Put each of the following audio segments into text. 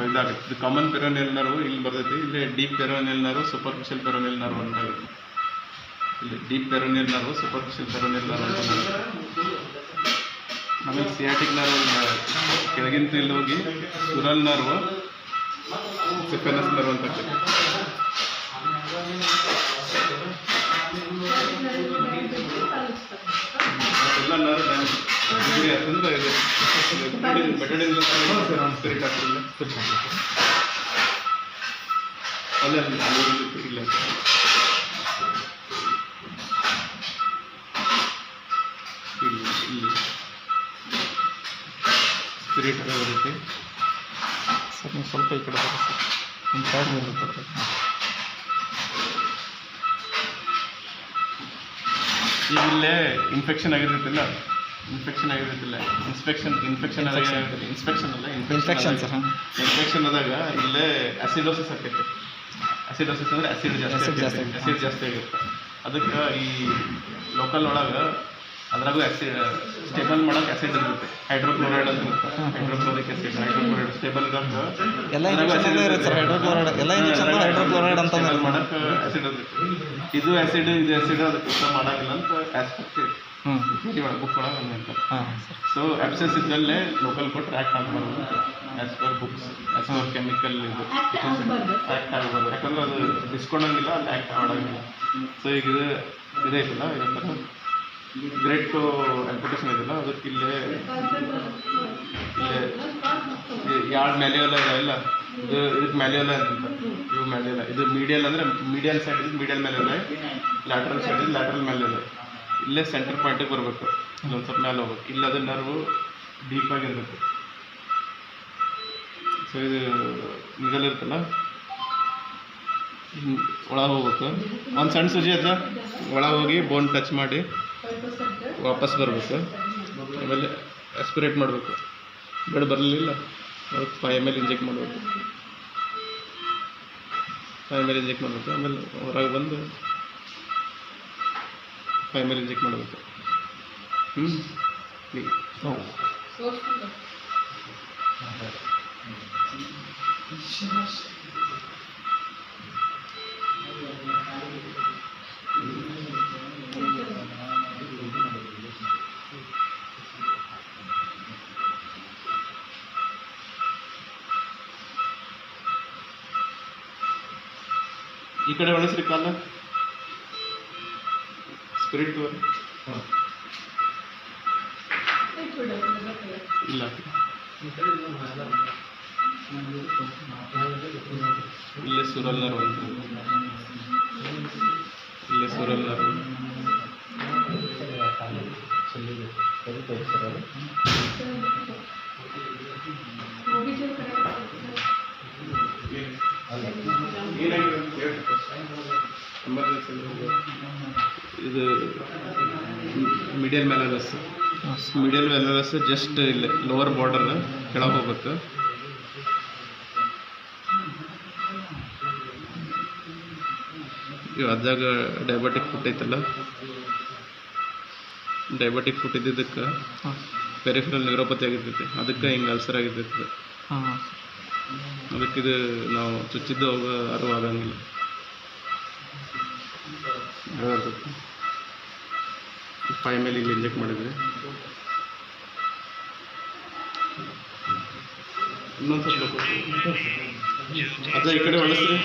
ಇದಾಗುತ್ತೆ. ಇದು common ಪೆರೋನಿಯಲ್ nerve ಇಲ್ಲಿ ಬರ್ತೈತಿ. ಇಲ್ಲಿ ಡೀಪ್ ಪೆರೋನಿಯಲ್ ನರ್ವ್, ಸೂಪರ್ಫಿಷಿಯಲ್ ಪೆರೋನಿಯಲ್ ನರ್ವ್ ಅಂತ ಆಗುತ್ತೆ. ಇಲ್ಲಿ ಡೀಪ್ ಪೆರೋನಿಯಲ್ ನರ್ವ್, ಸೂಪರ್ಫಿಷಿಯಲ್ ಪೆರೋನಿಯಲ್ ನರ್ವ್ ಅಂತ ಆಮೇಲೆ ಸಿಯಾಟಿಕ್ ನರ್ವ್ ಕೆಳಗಿಂತ ಇಲ್ಲಿ ಹೋಗಿ ಸುರಲ್ ನರ್ವ್, ಸಿಫೆನಸ್ ನರ್ವ್ ಅಂತ ಆಗ್ತದೆ. ಎಲ್ಲ ನರ್ವ್ ಯಾಕಂದ್ರೆ ಇದು ಬೆಟಡಿನ್ ಸ್ಪಿರಿಟ್ ಆಗ್ತಿಲ್ಲ ಅಲ್ಲೇ ಇಲ್ಲ ಇಲ್ಲಿ ಸ್ಪಿರಿಟ್ ಬರುತ್ತೆ ಸರ್. ನೀವು ಸ್ವಲ್ಪ ಈ ಕಡೆ ಬರುತ್ತೆ ಸರ್, ಒಂದು ಸೈಡ್ ಬರುತ್ತೆ. ಈಗ ಇಲ್ಲೇ ಇನ್ಫೆಕ್ಷನ್ ಆಗಿರ್ತಿಲ್ಲ, ಇನ್ಫೆಕ್ಷನ್ ಅಲ್ಲ ಇನ್ಫೆಕ್ಷನ್ ಆದಾಗ ಇಲ್ಲೇ ಅಸಿಡೋಸಿಸ್ ಆಗ್ತೈತೆ. ಅಸಿಡೋಸಿಸ್ ಅಂದರೆ ಆ್ಯಸಿಡ್ ಜಾಸ್ತಿ ಆಗಿರುತ್ತೆ. ಅದಕ್ಕೆ ಈ ಲೋಕಲ್ ಒಳಗೆ ಅದ್ರಾಗೂ ಸ್ಟೇಬಲ್ ಮಾಡೋಕೆ ಆ್ಯಸಿಡ್ ಇರುತ್ತೆ, ಹೈಡ್ರೋಕ್ಲೋರೈಡ್ ಅಂತ ಇರುತ್ತೆ. ಹೈಡ್ರೋಕ್ಲೋರಿಕ್ ಆ್ಯಸಿಡ್, ಹೈಡ್ರೋಕ್ಲೋರೈಡ್ ಸ್ಟೇಬಲ್ ಇರೋದು ಎಲ್ಲ ಹೈಡ್ರೋಕ್ಲೋರೈಡ್, ಎಲ್ಲ ಇಂಜೆಕ್ಷನ್ ಹೈಡ್ರೋಕ್ಲೋರೈಡ್ ಅಂತ ಮಾಡೋಕೆ ಆ್ಯಸಿಡ್ ಇರುತ್ತೆ. ಇದು ಆ್ಯಸಿಡ್ ಅದು ಕೆಲಸ ಮಾಡೋಂಗಿಲ್ಲ ಅಂತ ಆಸ್ಪೆಕ್ಟ್ ಬುಕ್ ಒಳಗೆ ಅಂತ. ಸೊ ಅಬ್ಸೆಸ್ ಇದ್ದಲ್ಲೇ ಲೋಕಲ್ ಕೊಟ್ಟರೆ ಆ್ಯಕ್ಟ್ ಆಗಬಾರ್ದು as per books, as per chemical ಇದು ಆ್ಯಕ್ಟ್ ಆಗಬಾರ್ದು. ಯಾಕಂದ್ರೆ ಅದು ಡಿಸ್ಕೊಂಡಂಗಿಲ್ಲ, ಅದು ಆ್ಯಕ್ಟ್ ಮಾಡೋಂಗಿಲ್ಲ. ಸೊ ಈಗ ಇದೈತಲ್ಲ ಇದೊಂಥರ ಗ್ರೇಟ್ ಟು ಆಂಪುಟೇಷನ್ ಇದೆಯಲ್ಲ, ಅದಕ್ಕೆ ಇಲ್ಲೇ ಯಾರ್ಡ್ ಮ್ಯಾಲ್ಯೂಲ ಇಲ್ಲ, ಇದಕ್ಕೆ ಮ್ಯಾಲ್ಯೂಲ ಅಂತ, ಇವು ಮ್ಯಾಲ್ಯೂಲ. ಇದು ಮೀಡಿಯಲ್ ಅಂದರೆ ಮೀಡಿಯಲ್ ಸೈಡ್ ಇದು ಮೀಡಿಯಲ್ ಮ್ಯಾಲ್ಯೂಲ, ಲ್ಯಾಟ್ರಲ್ ಸೈಡ್ ಇದು ಲ್ಯಾಟ್ರಲ್ ಮ್ಯಾಲ್ಯೂಲ. ಇಲ್ಲೇ ಸೆಂಟರ್ ಪಾಯಿಂಟಿಗೆ ಬರಬೇಕು, ಇಲ್ಲೊಂದು ಸ್ವಲ್ಪ ಮೇಲೆ ಹೋಗ್ಬೇಕು. ಇಲ್ಲ ಅದು ನರ್ವು ಡೀಪಾಗಿರ್ಬೇಕು. ಸೊ ಇದು ಈಗಲ್ಲಿರ್ತಲ್ಲ ಒಳಗೆ ಹೋಗ್ಬೇಕು. ಒಂದು ಸಣ್ಣ ಸೂಜಿ ಅದ ಒಳಗೆ ಹೋಗಿ ಬೋನ್ ಟಚ್ ಮಾಡಿ ವಾಪಸ್ ಬರಬೇಕು. ಆಮೇಲೆ ಆಸ್ಪಿರೇಟ್ ಮಾಡಬೇಕು. ಬ್ಲಡ್ ಬರಲಿಲ್ಲ ಅದಕ್ಕೆ 5 ml ಇಂಜೆಕ್ಟ್ ಮಾಡಬೇಕು. 5 ml ಇಂಜೆಕ್ಟ್ ಮಾಡಬೇಕು. ಆಮೇಲೆ ಹೊರಗೆ ಬಂದು 5 ml ಇಂಜೆಕ್ಟ್ ಮಾಡಬೇಕು. ಈ ಕಡೆ ಒಳಸ್ರಿ ಕಾಲ ಸ್ಪಿರಿಟ್ ಇಲ್ಲ ಇಲ್ಲೇ ಸುರಲ್ ನರ್ವ್ ಅಂತ, ಇಲ್ಲೇ ಸುರಲ್ ನರ್ವ್. ಇದು ಮೀಡಿಯಲ್ ಮ್ಯಾಲರಸ್ ಜಸ್ಟ್ ಇಲ್ಲಿ ಲೋವರ್ ಬಾರ್ಡರ್ ಕೆಳಗೆ ಹೋಗ್ಬೇಕು. ಇವು ಅದಾಗ ಡಯಾಬಿಟಿಕ್ ಫುಟ್ ಐತಲ್ಲ, ಡಯಾಬಿಟಿಕ್ ಫುಟ್ ಇದ್ದಿದ್ದಕ್ಕೆ ಪೆರಿಫೆರಲ್ ನ್ಯೂರೋಪತಿ ಆಗಿರ್ತೈತಿ, ಅದಕ್ಕೆ ಹಿಂಗೆ ಅಲ್ಸರ್ ಆಗಿರ್ತೈತಿ. ಅದಕ್ಕೆ ಇದು ನಾವು ಚುಚ್ಚಿದ್ದು ಅರಿವು ಆಗಂಗಿಲ್ಲ. 5 ml ಇಲ್ಲಿ ಇಂಜೆಕ್ಟ್ ಮಾಡಿದ್ವಿ. ಇನ್ನೊಂದು ಸ್ವಲ್ಪ ಅದ ಈ ಕಡೆ ಒಳಸ್ರಿ.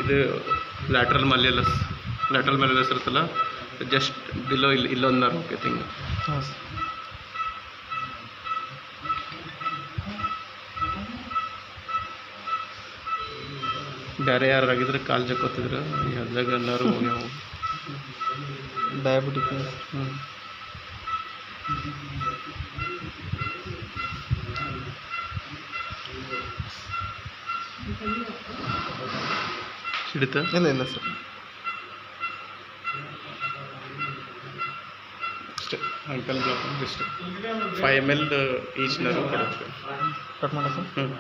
ಇದು ಲ್ಯಾಟ್ರಲ್ ಮ್ಯಾಲ್ಯೂಲಸ್ ಇರುತ್ತಲ್ಲ, ಜಸ್ಟ್ ಬಿಲೋ ಇಲ್ಲೊಂದು ನರ್ವ್ ಓಕೆ ತಿಂಗ್. ಬೇರೆ ಯಾರಾಗಿದ್ರೆ ಕಾಲು ಜಕ್ಕೋತಿದ್ರು, ಈ ಅದಾಗ ನರ್ವ್ ಹೋಗ್ಯಾವ. ಡಯಾಬಿಟಿಕ್ ಹಿಡಿತ ಇಲ್ಲ ಸರ್. ಇಷ್ಟೇ ಅಂಕಲ್ ಬ್ಲಾಕ್ ಅಂದ್ರೆ ಇಷ್ಟೇ 5 ml ಈಚ್ ನರ್ವ್ ಕೊಡುತ್ತೆ. ಕಟ್ ಮಾಡಿ ಸರ್. ಹ್ಞೂ